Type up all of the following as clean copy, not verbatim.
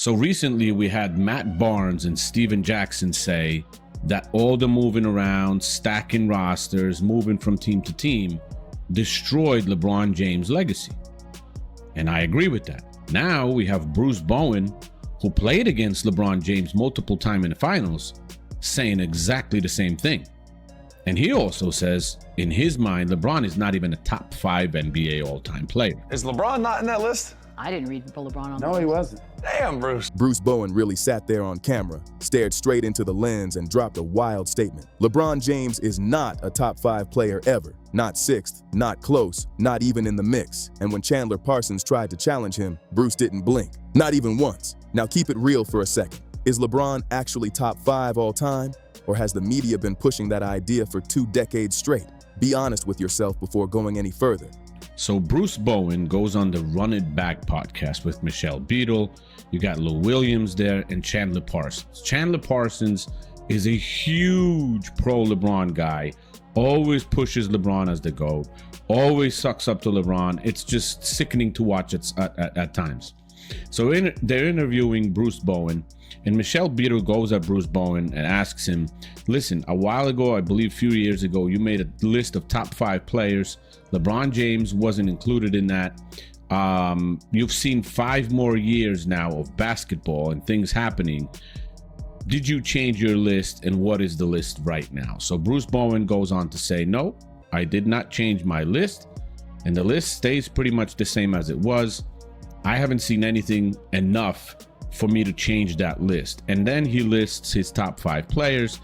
So recently we had Matt Barnes and Steven Jackson say that all the moving around, stacking rosters, moving from team to team destroyed LeBron James' legacy. And I agree with that. Now we have Bruce Bowen, who played against LeBron James multiple times in the finals, saying exactly the same thing. And he also says, in his mind, LeBron is not even a top 5 NBA all-time player. Is LeBron not in that list? I didn't read LeBron on No, he wasn't. Damn, Bruce. Bruce Bowen really sat there on camera, stared straight into the lens, and dropped a wild statement. LeBron James is not a top 5 player ever. Not 6th, not close, not even in the mix. And when Chandler Parsons tried to challenge him, Bruce didn't blink. Not even once. Now keep it real for a second. Is LeBron actually top 5 all time? Or has the media been pushing that idea for 2 decades straight? Be honest with yourself before going any further. So Bruce Bowen goes on the Run It Back podcast with Michelle Beadle. You got Lou Williams there and Chandler Parsons. Chandler Parsons is a huge pro LeBron guy, always pushes LeBron as the GOAT, always sucks up to LeBron. It's just sickening to watch at times. So they're interviewing Bruce Bowen, and Michelle Beadle goes at Bruce Bowen and asks him, listen, a while ago, I believe a few years ago, you made a list of top 5 players. LeBron James wasn't included in that. You've seen 5 more years now of basketball and things happening. Did you change your list, and what is the list right now? So Bruce Bowen goes on to say, no, I did not change my list, and the list stays pretty much the same as it was. I haven't seen anything enough for me to change that list. And then he lists his top 5 players.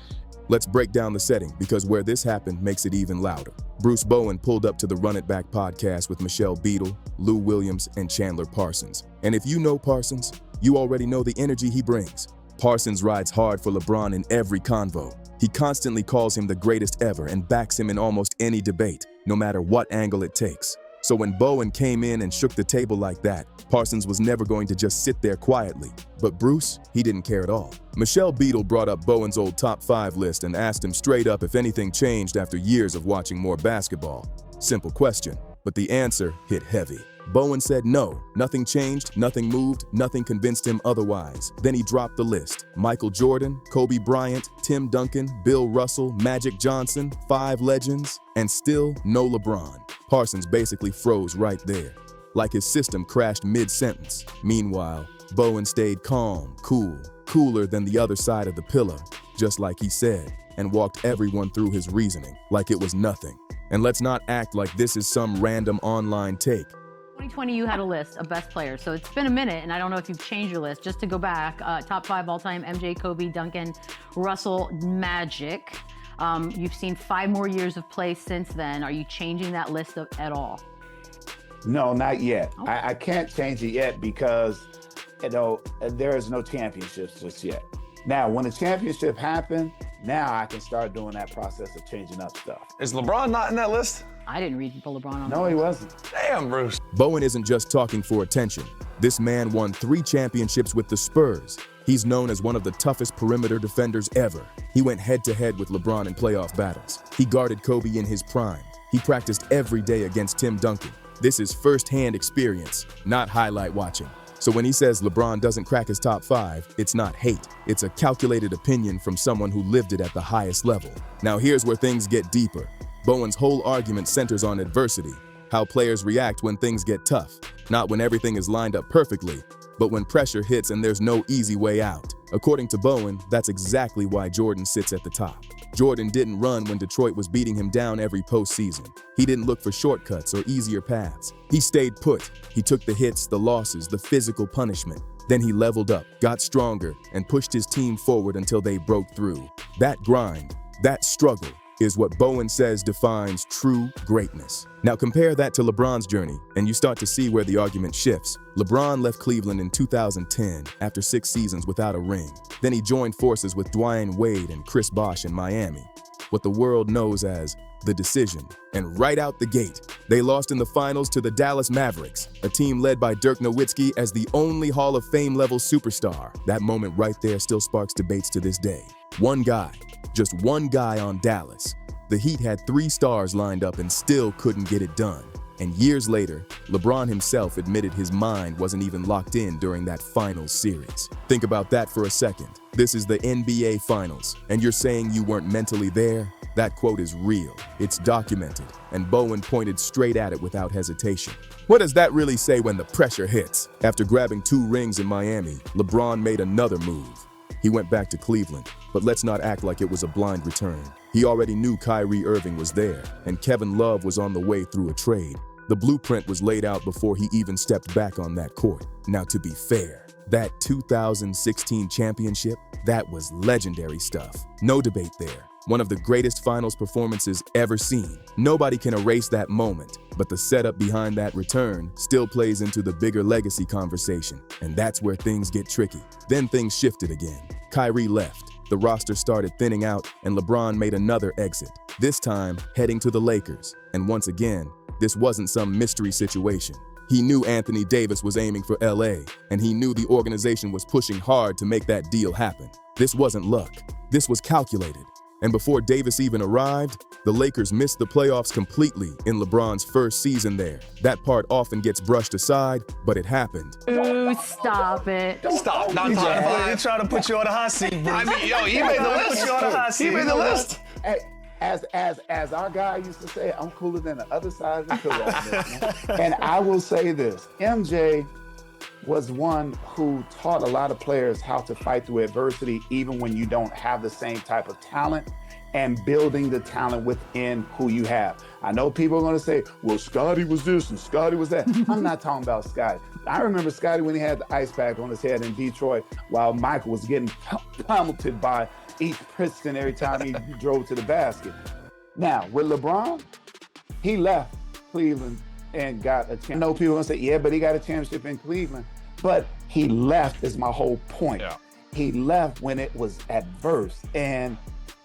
Let's break down the setting, because where this happened makes it even louder. Bruce Bowen pulled up to the Run It Back podcast with Michelle Beadle, Lou Williams, and Chandler Parsons. And if you know Parsons, you already know the energy he brings. Parsons rides hard for LeBron in every convo. He constantly calls him the greatest ever and backs him in almost any debate, no matter what angle it takes. So when Bowen came in and shook the table like that, Parsons was never going to just sit there quietly. But Bruce, he didn't care at all. Michelle Beadle brought up Bowen's old top 5 list and asked him straight up if anything changed after years of watching more basketball. Simple question, but the answer hit heavy. Bowen said no, nothing changed, nothing moved, nothing convinced him otherwise. Then he dropped the list. Michael Jordan, Kobe Bryant, Tim Duncan, Bill Russell, Magic Johnson, 5 legends, and still no LeBron. Parsons basically froze right there, like his system crashed mid-sentence. Meanwhile, Bowen stayed calm, cool, cooler than the other side of the pillow, just like he said, and walked everyone through his reasoning like it was nothing. And let's not act like this is some random online take. 2020, you had a list of best players. So it's been a minute, and I don't know if you've changed your list. Just to go back, top 5 all-time, MJ, Kobe, Duncan, Russell, Magic. You've seen 5 more years of play since then. Are you changing that list at all? No, not yet. Okay. I can't change it yet because, there is no championships just yet. Now, when the championship happens, now I can start doing that process of changing up stuff. Is LeBron not in that list? I didn't read LeBron on No, he wasn't. Damn, Bruce. Bowen isn't just talking for attention. This man won 3 championships with the Spurs. He's known as one of the toughest perimeter defenders ever. He went head-to-head with LeBron in playoff battles. He guarded Kobe in his prime. He practiced every day against Tim Duncan. This is first-hand experience, not highlight watching. So when he says LeBron doesn't crack his top 5, it's not hate. It's a calculated opinion from someone who lived it at the highest level. Now here's where things get deeper. Bowen's whole argument centers on adversity, how players react when things get tough, not when everything is lined up perfectly, but when pressure hits and there's no easy way out. According to Bowen, that's exactly why Jordan sits at the top. Jordan didn't run when Detroit was beating him down every postseason. He didn't look for shortcuts or easier paths. He stayed put. He took the hits, the losses, the physical punishment. Then he leveled up, got stronger, and pushed his team forward until they broke through. That grind, that struggle, is what Bowen says defines true greatness. Now compare that to LeBron's journey, and you start to see where the argument shifts. LeBron left Cleveland in 2010 after 6 seasons without a ring. Then he joined forces with Dwayne Wade and Chris Bosh in Miami, what the world knows as the decision. And right out the gate, they lost in the finals to the Dallas Mavericks, a team led by Dirk Nowitzki as the only Hall of Fame level superstar. That moment right there still sparks debates to this day. One guy, just one guy on Dallas. The Heat had 3 stars lined up and still couldn't get it done. And years later, LeBron himself admitted his mind wasn't even locked in during that finals series. Think about that for a second. This is the NBA Finals, and you're saying you weren't mentally there? That quote is real. It's documented, and Bowen pointed straight at it without hesitation. What does that really say when the pressure hits? After grabbing 2 rings in Miami, LeBron made another move. He went back to Cleveland, but let's not act like it was a blind return. He already knew Kyrie Irving was there, and Kevin Love was on the way through a trade. The blueprint was laid out before he even stepped back on that court. Now, to be fair, that 2016 championship, that was legendary stuff. No debate there. One of the greatest finals performances ever seen. Nobody can erase that moment, but the setup behind that return still plays into the bigger legacy conversation, and that's where things get tricky. Then things shifted again. Kyrie left, the roster started thinning out, and LeBron made another exit, this time heading to the Lakers. And once again, this wasn't some mystery situation. He knew Anthony Davis was aiming for LA, and he knew the organization was pushing hard to make that deal happen. This wasn't luck. This was calculated. And before Davis even arrived, the Lakers missed the playoffs completely in LeBron's first season there. That part often gets brushed aside, but it happened. Ooh, stop it. Stop. Not He's trying to put you on the hot seat, Bruce. I mean, yo, he made the list. Put you on the hot seat. He made the list. Hey, as our guy used to say, I'm cooler than the other side of the pillow on this, man. And I will say this, MJ was one who taught a lot of players how to fight through adversity, even when you don't have the same type of talent, and building the talent within who you have. I know people are gonna say, well, Scottie was this and Scottie was that. I'm not talking about Scottie. I remember Scottie when he had the ice pack on his head in Detroit while Michael was getting pummeled by East Princeton every time he drove to the basket. Now, with LeBron, he left Cleveland and got a chance. I know people are gonna say, yeah, but he got a championship in Cleveland. But he left is my whole point. Yeah. He left when it was adverse. And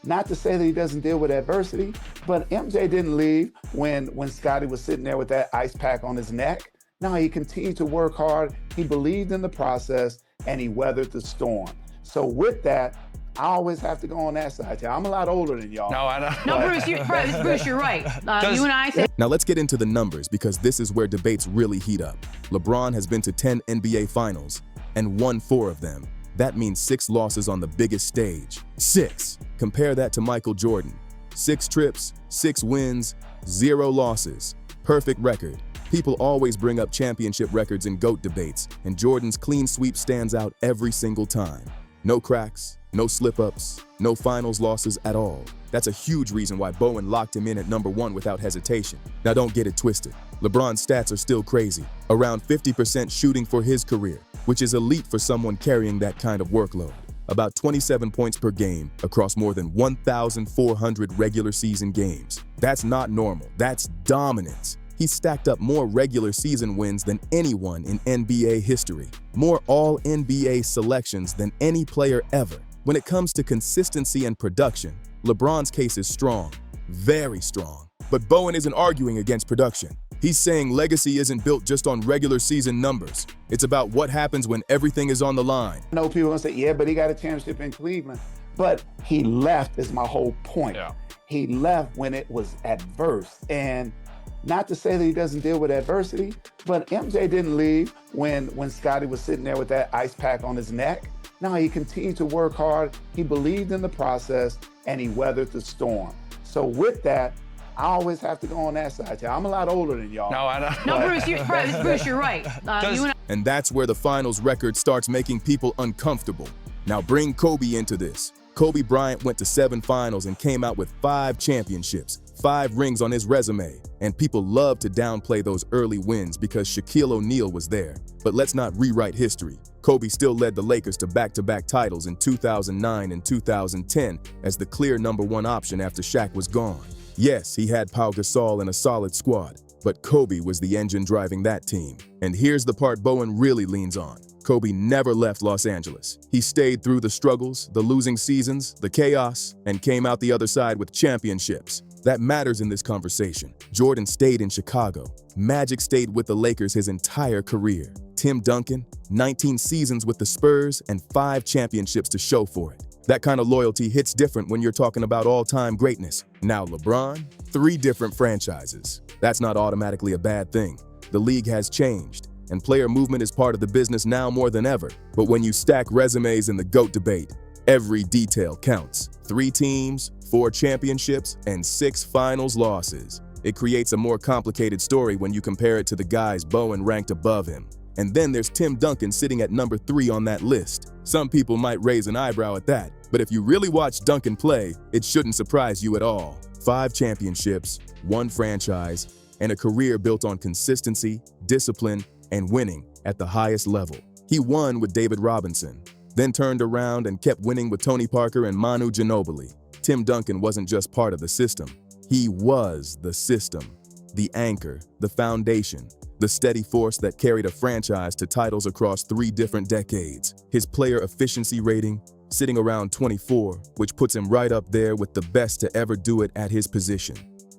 not to say that he doesn't deal with adversity, but MJ didn't leave when Scottie was sitting there with that ice pack on his neck. No, he continued to work hard. He believed in the process and he weathered the storm. So with that, I always have to go on that side. I'm a lot older than y'all. No, I know. No, Bruce, you're right. You and I say Now let's get into the numbers because this is where debates really heat up. LeBron has been to 10 NBA Finals and won 4 of them. That means 6 losses on the biggest stage. 6. Compare that to Michael Jordan. 6 trips, 6 wins, 0 losses. Perfect record. People always bring up championship records in GOAT debates, and Jordan's clean sweep stands out every single time. No cracks, no slip-ups, no finals losses at all. That's a huge reason why Bowen locked him in at number 1 without hesitation. Now don't get it twisted. LeBron's stats are still crazy. Around 50% shooting for his career, which is elite for someone carrying that kind of workload. About 27 points per game across more than 1,400 regular season games. That's not normal, that's dominance. He stacked up more regular season wins than anyone in NBA history. More all-NBA selections than any player ever. When it comes to consistency and production, LeBron's case is strong, very strong. But Bowen isn't arguing against production. He's saying legacy isn't built just on regular season numbers. It's about what happens when everything is on the line. I know people are gonna say, yeah, but he got a championship in Cleveland. But he left is my whole point. Yeah. He left when it was adverse. And not to say that he doesn't deal with adversity, but MJ didn't leave when Scottie was sitting there with that ice pack on his neck. No, he continued to work hard. He believed in the process and he weathered the storm. So with that, I always have to go on that side. I'm a lot older than y'all. No, I know. no, Bruce, you're right. You and And that's where the finals record starts making people uncomfortable. Now bring Kobe into this. Kobe Bryant went to 7 finals and came out with 5 championships, 5 rings on his resume. And people love to downplay those early wins because Shaquille O'Neal was there. But let's not rewrite history. Kobe still led the Lakers to back-to-back titles in 2009 and 2010 as the clear number 1 option after Shaq was gone. Yes, he had Pau Gasol and a solid squad, but Kobe was the engine driving that team. And here's the part Bowen really leans on. Kobe never left Los Angeles. He stayed through the struggles, the losing seasons, the chaos, and came out the other side with championships. That matters in this conversation. Jordan stayed in Chicago. Magic stayed with the Lakers his entire career. Tim Duncan, 19 seasons with the Spurs and 5 championships to show for it. That kind of loyalty hits different when you're talking about all-time greatness. Now LeBron, 3 different franchises. That's not automatically a bad thing. The league has changed, and player movement is part of the business now more than ever. But when you stack resumes in the GOAT debate, every detail counts. 3 teams, 4 championships, and 6 finals losses. It creates a more complicated story when you compare it to the guys Bowen ranked above him. And then there's Tim Duncan sitting at number 3 on that list. Some people might raise an eyebrow at that, but if you really watch Duncan play, it shouldn't surprise you at all. 5 championships, 1 franchise, and a career built on consistency, discipline, and winning at the highest level. He won with David Robinson, then turned around and kept winning with Tony Parker and Manu Ginobili. Tim Duncan wasn't just part of the system. He was the system, the anchor, the foundation, the steady force that carried a franchise to titles across 3 different decades. His player efficiency rating sitting around 24, which puts him right up there with the best to ever do it at his position.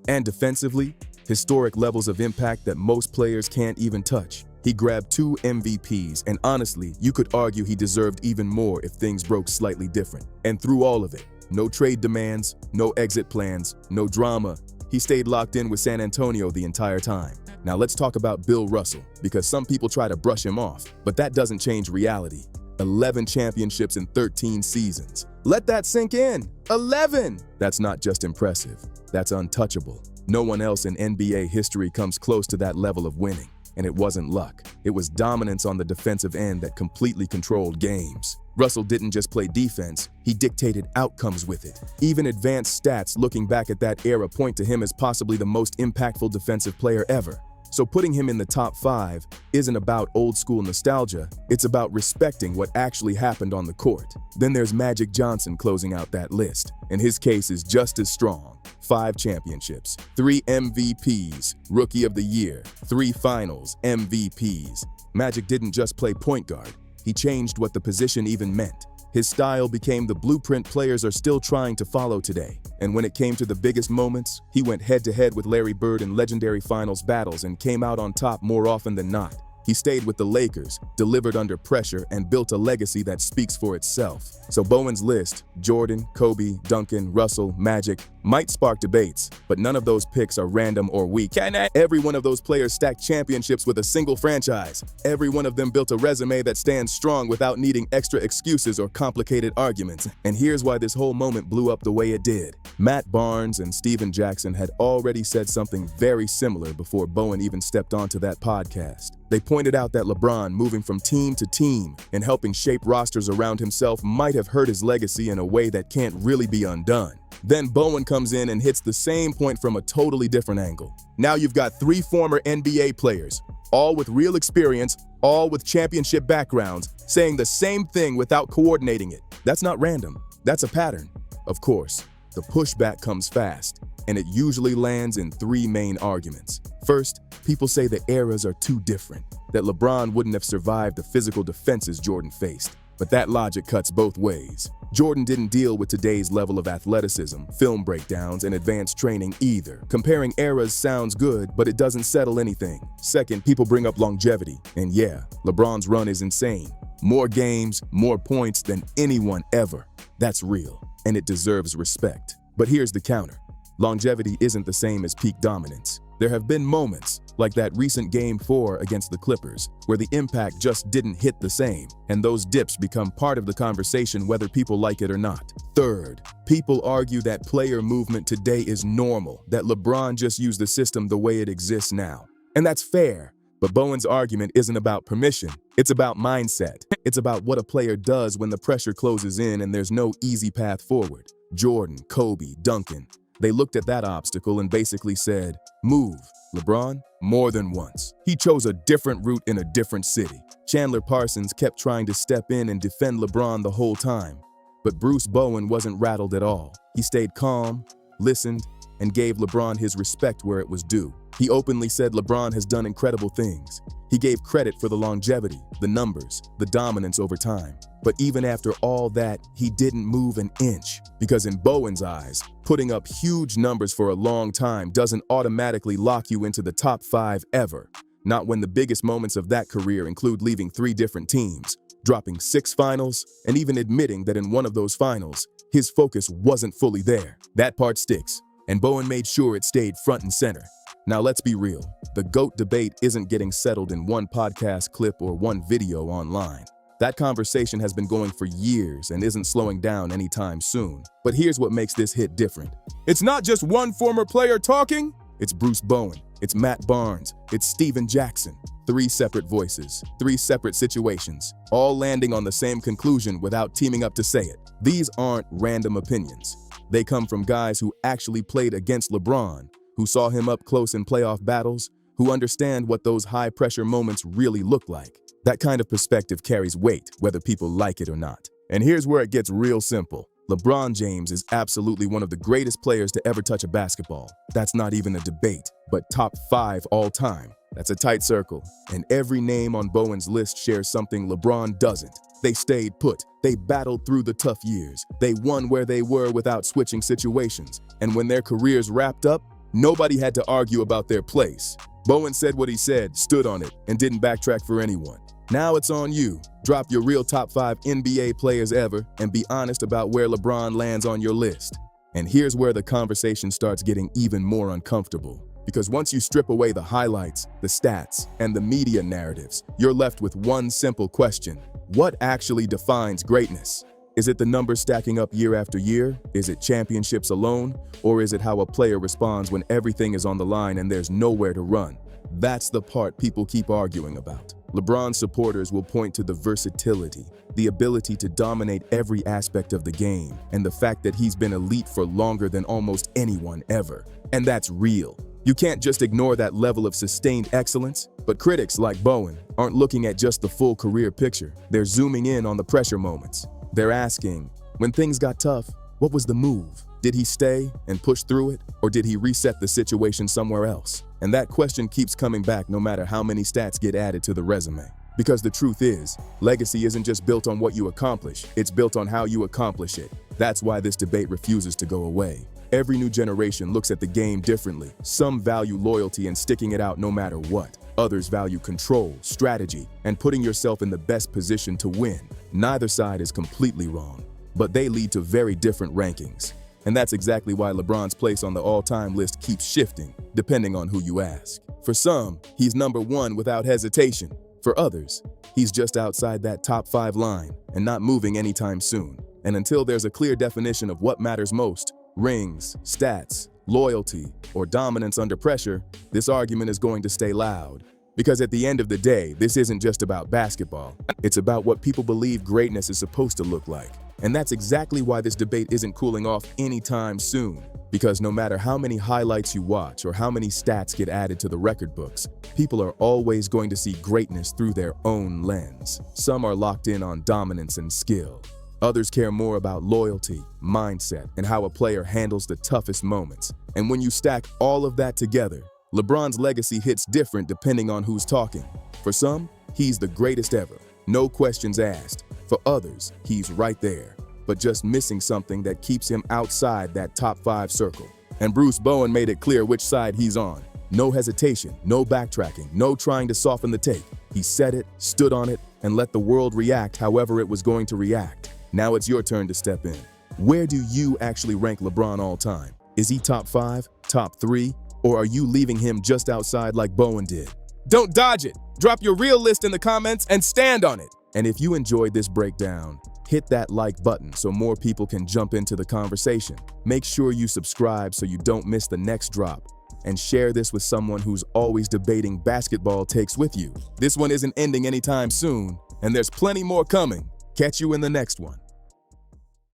And defensively, historic levels of impact that most players can't even touch. He grabbed 2 MVPs, and honestly, you could argue he deserved even more if things broke slightly different. And through all of it, no trade demands, no exit plans, no drama. He stayed locked in with San Antonio the entire time. Now let's talk about Bill Russell, because some people try to brush him off, but that doesn't change reality. 11 championships in 13 seasons. Let that sink in. 11! That's not just impressive, that's untouchable. No one else in NBA history comes close to that level of winning. And it wasn't luck. It was dominance on the defensive end that completely controlled games. Russell didn't just play defense, he dictated outcomes with it. Even advanced stats looking back at that era point to him as possibly the most impactful defensive player ever. So putting him in the top 5 isn't about old school nostalgia, it's about respecting what actually happened on the court. Then there's Magic Johnson closing out that list, and his case is just as strong. 5 championships, 3 MVPs, Rookie of the Year, 3 finals, MVPs. Magic didn't just play point guard, he changed what the position even meant. His style became the blueprint players are still trying to follow today. And when it came to the biggest moments, he went head-to-head with Larry Bird in legendary finals battles and came out on top more often than not. He stayed with the Lakers, delivered under pressure, and built a legacy that speaks for itself. So Bowen's list, Jordan, Kobe, Duncan, Russell, Magic, might spark debates, but none of those picks are random or weak. Every one of those players stacked championships with a single franchise. Every one of them built a resume that stands strong without needing extra excuses or complicated arguments. And here's why this whole moment blew up the way it did. Matt Barnes and Steven Jackson had already said something very similar before Bowen even stepped onto that podcast. They pointed out that LeBron moving from team to team and helping shape rosters around himself might have hurt his legacy in a way that can't really be undone. Then Bowen comes in and hits the same point from a totally different angle. Now you've got 3 former NBA players, all with real experience, all with championship backgrounds, saying the same thing without coordinating it. That's not random, that's a pattern. Of course, the pushback comes fast, and it usually lands in 3 main arguments. First, people say the eras are too different, that LeBron wouldn't have survived the physical defenses Jordan faced. But that logic cuts both ways. Jordan didn't deal with today's level of athleticism, film breakdowns, and advanced training either. Comparing eras sounds good, but it doesn't settle anything. Second, people bring up longevity, and yeah, LeBron's run is insane. More games, more points than anyone ever. That's real, and it deserves respect. But here's the counter. Longevity isn't the same as peak dominance. There have been moments, like that recent Game 4 against the Clippers, where the impact just didn't hit the same, and those dips become part of the conversation whether people like it or not. Third, people argue that player movement today is normal, that LeBron just used the system the way it exists now. And that's fair, but Bowen's argument isn't about permission, it's about mindset. It's about what a player does when the pressure closes in and there's no easy path forward. Jordan, Kobe, Duncan, they looked at that obstacle and basically said, move. LeBron, more than once. He chose a different route in a different city. Chandler Parsons kept trying to step in and defend LeBron the whole time. But Bruce Bowen wasn't rattled at all. He stayed calm, listened, and gave LeBron his respect where it was due. He openly said LeBron has done incredible things. He gave credit for the longevity, the numbers, the dominance over time. But even after all that, he didn't move an inch. Because in Bowen's eyes, putting up huge numbers for a long time doesn't automatically lock you into the top 5 ever. Not when the biggest moments of that career include leaving 3 different teams, dropping 6 finals, and even admitting that in one of those finals, his focus wasn't fully there. That part sticks, and Bowen made sure it stayed front and center. Now let's be real, the GOAT debate isn't getting settled in one podcast clip or one video online. That conversation has been going for years and isn't slowing down anytime soon. But here's what makes this hit different. It's not just one former player talking, it's Bruce Bowen, it's Matt Barnes, it's Steven Jackson. 3 separate voices, 3 separate situations, all landing on the same conclusion without teaming up to say it. These aren't random opinions. They come from guys who actually played against LeBron, who saw him up close in playoff battles, who understand what those high-pressure moments really look like. That kind of perspective carries weight, whether people like it or not. And here's where it gets real simple. LeBron James is absolutely one of the greatest players to ever touch a basketball. That's not even a debate, but top 5 all time. That's a tight circle, and every name on Bowen's list shares something LeBron doesn't. They stayed put, they battled through the tough years, they won where they were without switching situations, and when their careers wrapped up, nobody had to argue about their place. Bowen said what he said, stood on it, and didn't backtrack for anyone. Now it's on you. Drop your real top 5 NBA players ever and be honest about where LeBron lands on your list. And here's where the conversation starts getting even more uncomfortable. Because once you strip away the highlights, the stats, and the media narratives, you're left with one simple question. What actually defines greatness? Is it the numbers stacking up year after year? Is it championships alone? Or is it how a player responds when everything is on the line and there's nowhere to run? That's the part people keep arguing about. LeBron's supporters will point to the versatility, the ability to dominate every aspect of the game, and the fact that he's been elite for longer than almost anyone ever. And that's real. You can't just ignore that level of sustained excellence, but critics like Bowen aren't looking at just the full career picture. They're zooming in on the pressure moments. They're asking, when things got tough, what was the move? Did he stay and push through it, or did he reset the situation somewhere else? And that question keeps coming back no matter how many stats get added to the resume. Because the truth is, legacy isn't just built on what you accomplish, it's built on how you accomplish it. That's why this debate refuses to go away. Every new generation looks at the game differently. Some value loyalty and sticking it out no matter what. Others value control, strategy, and putting yourself in the best position to win. Neither side is completely wrong, but they lead to very different rankings. And that's exactly why LeBron's place on the all-time list keeps shifting, depending on who you ask. For some, he's number 1 without hesitation. For others, he's just outside that top 5 line and not moving anytime soon. And until there's a clear definition of what matters most, rings, stats, loyalty, or dominance under pressure, this argument is going to stay loud. Because at the end of the day, this isn't just about basketball. It's about what people believe greatness is supposed to look like. And that's exactly why this debate isn't cooling off anytime soon. Because no matter how many highlights you watch or how many stats get added to the record books, people are always going to see greatness through their own lens. Some are locked in on dominance and skill. Others care more about loyalty, mindset, and how a player handles the toughest moments. And when you stack all of that together, LeBron's legacy hits different depending on who's talking. For some, he's the greatest ever, no questions asked. For others, he's right there, but just missing something that keeps him outside that top 5 circle. And Bruce Bowen made it clear which side he's on. No hesitation, no backtracking, no trying to soften the take. He said it, stood on it, and let the world react however it was going to react. Now it's your turn to step in. Where do you actually rank LeBron all time? Is he top 5, top 3, or are you leaving him just outside like Bowen did? Don't dodge it! Drop your real list in the comments and stand on it! And if you enjoyed this breakdown, hit that like button so more people can jump into the conversation. Make sure you subscribe so you don't miss the next drop. And share this with someone who's always debating basketball takes with you. This one isn't ending anytime soon, and there's plenty more coming. Catch you in the next one.